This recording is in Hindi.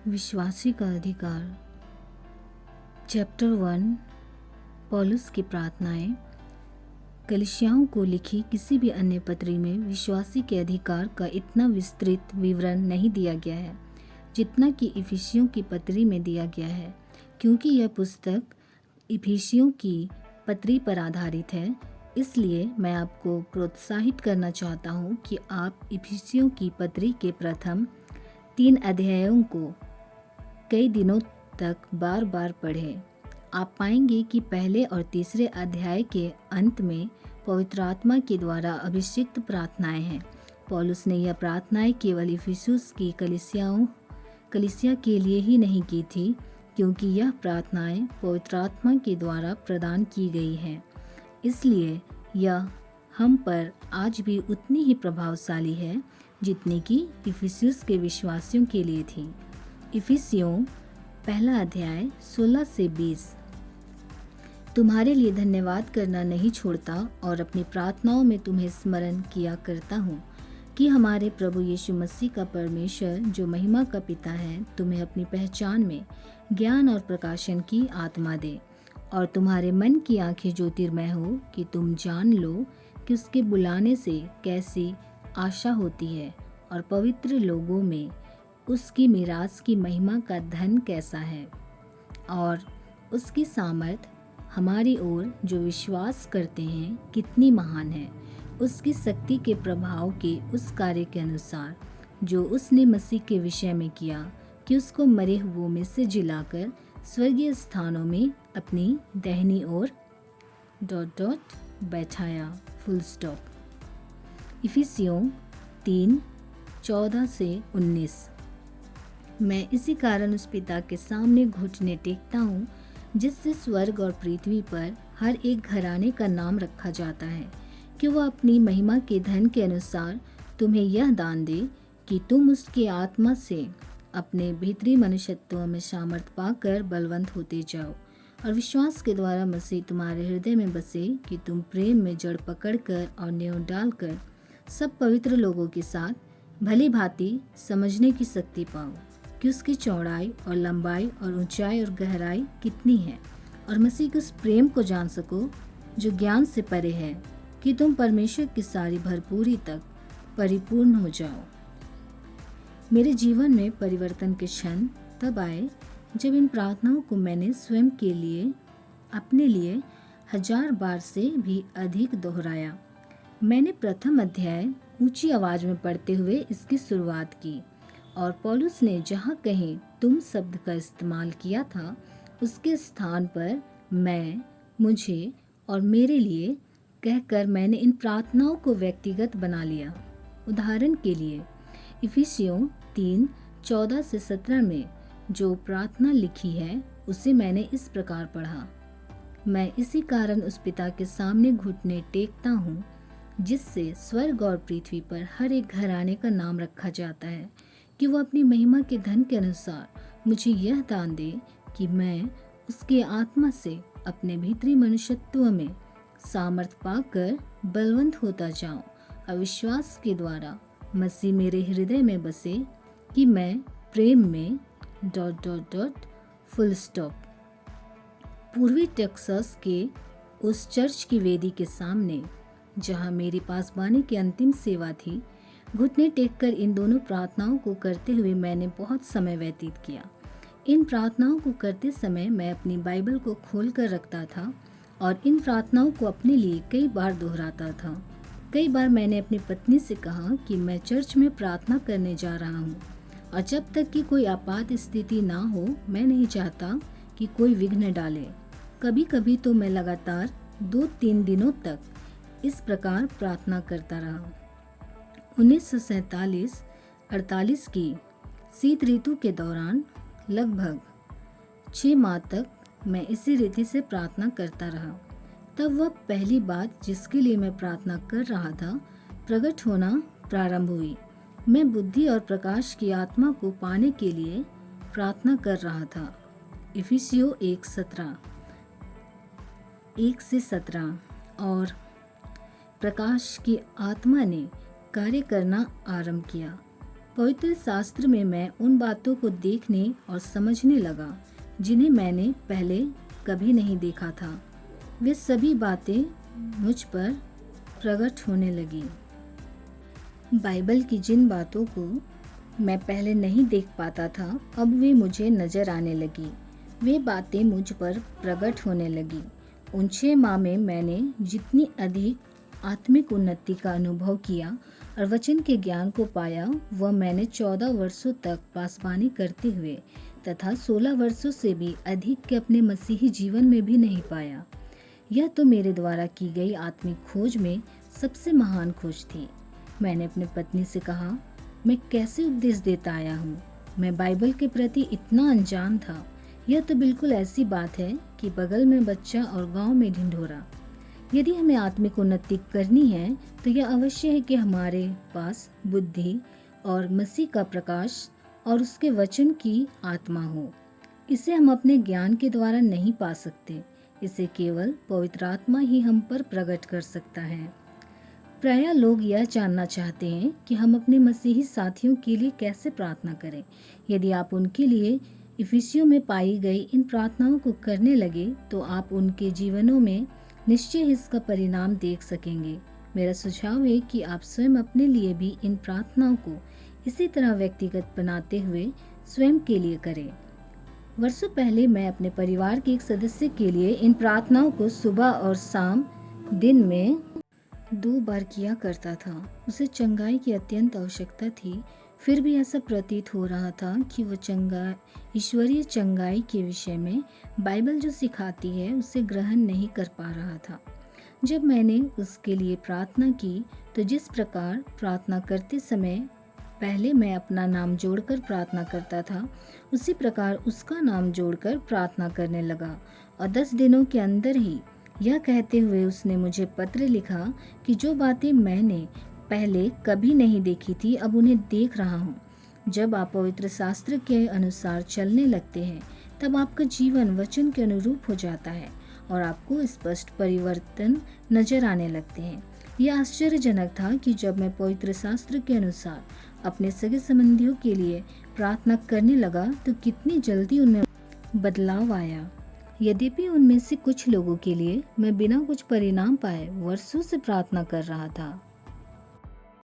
विश्वासी का अधिकार। चैप्टर 1। पौलुस की प्रार्थनाएं। कलीसियाओं को लिखी किसी भी अन्य पत्री में विश्वासी के अधिकार का इतना विस्तृत विवरण नहीं दिया गया है जितना कि इफिसियों की पत्री में दिया गया है। क्योंकि यह पुस्तक इफिसियों की पत्री पर आधारित है, इसलिए मैं आपको प्रोत्साहित करना चाहता हूँ कि आप इफिसियों की पत्री के प्रथम 3 अध्यायों को कई दिनों तक बार बार पढ़ें। आप पाएंगे कि पहले और तीसरे अध्याय के अंत में पवित्र आत्मा के द्वारा अभिषिक्त प्रार्थनाएं हैं। पौलुस ने यह प्रार्थनाएं केवल इफिसुस की कलीसिया के लिए ही नहीं की थी, क्योंकि यह प्रार्थनाएं पवित्र आत्मा के द्वारा प्रदान की गई हैं। इसलिए यह हम पर आज भी उतनी ही प्रभावशाली है जितनी कि इफिसुस के विश्वासियों के लिए थी। इफिसियों पहला अध्याय 16 से 20। तुम्हारे लिए धन्यवाद करना नहीं छोड़ता और अपनी प्रार्थनाओं में तुम्हें स्मरण किया करता हूँ कि हमारे प्रभु यीशु मसीह का परमेश्वर जो महिमा का पिता है तुम्हें अपनी पहचान में ज्ञान और प्रकाशन की आत्मा दे और तुम्हारे मन की आंखें ज्योतिर्मय हो कि तुम जान लो कि उसके बुलाने से कैसी आशा होती है और पवित्र लोगों में उसकी मीरास की महिमा का धन कैसा है और उसकी सामर्थ हमारी ओर जो विश्वास करते हैं कितनी महान है, उसकी शक्ति के प्रभाव के उस कार्य के अनुसार जो उसने मसीह के विषय में किया कि उसको मरे हुओं में से जिलाकर स्वर्गीय स्थानों में अपनी दाहिनी ओर ... बैठाया। Full stop. इफिसियों 3:14 से 19। मैं इसी कारण उस पिता के सामने घुटने टेकता हूँ जिससे स्वर्ग और पृथ्वी पर हर एक घराने का नाम रखा जाता है, कि वह अपनी महिमा के धन के अनुसार तुम्हें यह दान दे कि तुम उसकी आत्मा से अपने भीतरी मनुष्यत्व में सामर्थ पाकर बलवंत होते जाओ और विश्वास के द्वारा मसीह तुम्हारे हृदय में बसे कि तुम प्रेम में जड़ पकड़कर और नींव डालकर सब पवित्र लोगों के साथ भली भांति समझने की शक्ति पाओ कि उसकी चौड़ाई और लंबाई और ऊंचाई और गहराई कितनी है, और मसीह के उस प्रेम को जान सको जो ज्ञान से परे है, कि तुम परमेश्वर की सारी भरपूरी तक परिपूर्ण हो जाओ। मेरे जीवन में परिवर्तन के क्षण तब आए जब इन प्रार्थनाओं को मैंने स्वयं के लिए अपने लिए 1000 बार से भी अधिक दोहराया। मैंने प्रथम अध्याय ऊंची आवाज में पढ़ते हुए इसकी शुरुआत की और पौलुस ने जहाँ कहीं तुम शब्द का इस्तेमाल किया था उसके स्थान पर मैं, मुझे और मेरे लिए कहकर मैंने इन प्रार्थनाओं को व्यक्तिगत बना लिया। उदाहरण के लिए इफिसियों 3:14 से 17 में जो प्रार्थना लिखी है उसे मैंने इस प्रकार पढ़ा। मैं इसी कारण उस पिता के सामने घुटने टेकता हूँ जिससे स्वर्ग और पृथ्वी पर हर एक घराने का नाम रखा जाता है, कि वो अपनी महिमा के धन के अनुसार मुझे यह दान दे कि मैं उसकी आत्मा से अपने भीतरी मनुष्यत्व में सामर्थ पाकर बलवंत होता जाऊं और विश्वास के द्वारा मसीह मेरे हृदय में बसे कि मैं प्रेम में ... फुल स्टॉप। पूर्वी टेक्सास के उस चर्च की वेदी के सामने जहां मेरी पासबानी की अंतिम सेवा थी, घुटने टेककर इन दोनों प्रार्थनाओं को करते हुए मैंने बहुत समय व्यतीत किया। इन प्रार्थनाओं को करते समय मैं अपनी बाइबल को खोल कर रखता था और इन प्रार्थनाओं को अपने लिए कई बार दोहराता था। कई बार मैंने अपनी पत्नी से कहा कि मैं चर्च में प्रार्थना करने जा रहा हूँ और जब तक कि कोई आपात स्थिति ना हो मैं नहीं चाहता कि कोई विघ्न डाले। कभी कभी तो मैं लगातार 2-3 दिनों तक इस प्रकार प्रार्थना करता रहा। 1947-48 की शीत ऋतु के दौरान लगभग 6 माह तक मैं इसी रीति से प्रार्थना करता रहा। तब वह पहली बात जिसके लिए मैं प्रार्थना कर रहा था प्रकट होना प्रारंभ हुई। मैं बुद्धि और प्रकाश की आत्मा को पाने के लिए प्रार्थना कर रहा था। इफिसियों 1:17 और प्रकाश की आत्मा ने कार्य करना आरंभ किया। पवित्र शास्त्र में मैं उन बातों को देखने और समझने लगा जिन्हें मैंने पहले कभी नहीं देखा था। वे सभी बातें मुझ पर प्रकट होने लगी। बाइबल की जिन बातों को मैं पहले नहीं देख पाता था, अब वे मुझे नजर आने लगी। वे बातें मुझ पर प्रकट होने लगी। उन 6 माह में मैंने जितनी अधिक आत्मिक उन्नति का अनुभव किया और वचन के ज्ञान को पाया, वह मैंने 14 वर्षों तक पासबानी करते हुए तथा 16 वर्षों से भी अधिक के अपने मसीही जीवन में भी नहीं पाया। यह तो मेरे द्वारा की गई आत्मिक खोज में सबसे महान खोज थी। मैंने अपनी पत्नी से कहा, मैं कैसे उपदेश देता आया हूँ। मैं बाइबल के प्रति इतना अनजान था। यह तो बिल्कुल ऐसी बात है कि बगल में बच्चा और गांव में ढिंढोरा। यदि हमें आत्मिक उन्नति करनी है तो यह अवश्य है कि हमारे पास बुद्धि और मसीह का प्रकाश और उसके वचन की आत्मा हो। इसे हम अपने ज्ञान के द्वारा नहीं पा सकते। इसे केवल पवित्र आत्मा ही हम पर प्रकट कर सकता है। प्रायः लोग यह जानना चाहते हैं कि हम अपने मसीही साथियों के लिए कैसे प्रार्थना करें। यदि आप उनके लिए इफिसियों में पाई गई इन प्रार्थनाओं को करने लगे तो आप उनके जीवनों में निश्चय इसका परिणाम देख सकेंगे। मेरा सुझाव है कि आप स्वयं अपने लिए भी इन प्रार्थनाओं को इसी तरह व्यक्तिगत बनाते हुए स्वयं के लिए करें। वर्षों पहले मैं अपने परिवार के एक सदस्य के लिए इन प्रार्थनाओं को सुबह और शाम दिन में 2 बार किया करता था। उसे चंगाई की अत्यंत आवश्यकता थी, फिर भी ऐसा प्रतीत हो रहा था कि वह ईश्वरीय चंगाई के विषय में बाइबल जो सिखाती है उसे ग्रहण नहीं कर पा रहा था। जब मैंने उसके लिए प्रार्थना की तो जिस प्रकार प्रार्थना करते समय पहले मैं अपना नाम जोड़कर प्रार्थना करता था, उसी प्रकार उसका नाम जोड़कर प्रार्थना करने लगा और 10 दिनों के अंदर ही यह कहते हुए उसने मुझे पत्र लिखा कि जो बातें मैंने पहले कभी नहीं देखी थी अब उन्हें देख रहा हूँ। जब आप पवित्र शास्त्र के अनुसार चलने लगते हैं तब आपका जीवन वचन के अनुरूप हो जाता है और आपको स्पष्ट परिवर्तन नजर आने लगते हैं। यह आश्चर्यजनक था कि जब मैं पवित्र शास्त्र के अनुसार अपने सगे संबंधियों के लिए प्रार्थना करने लगा तो कितनी जल्दी उनमें बदलाव आया। यद्यपि उनमें से कुछ लोगों के लिए मैं बिना कुछ परिणाम पाए वर्षों से प्रार्थना कर रहा था।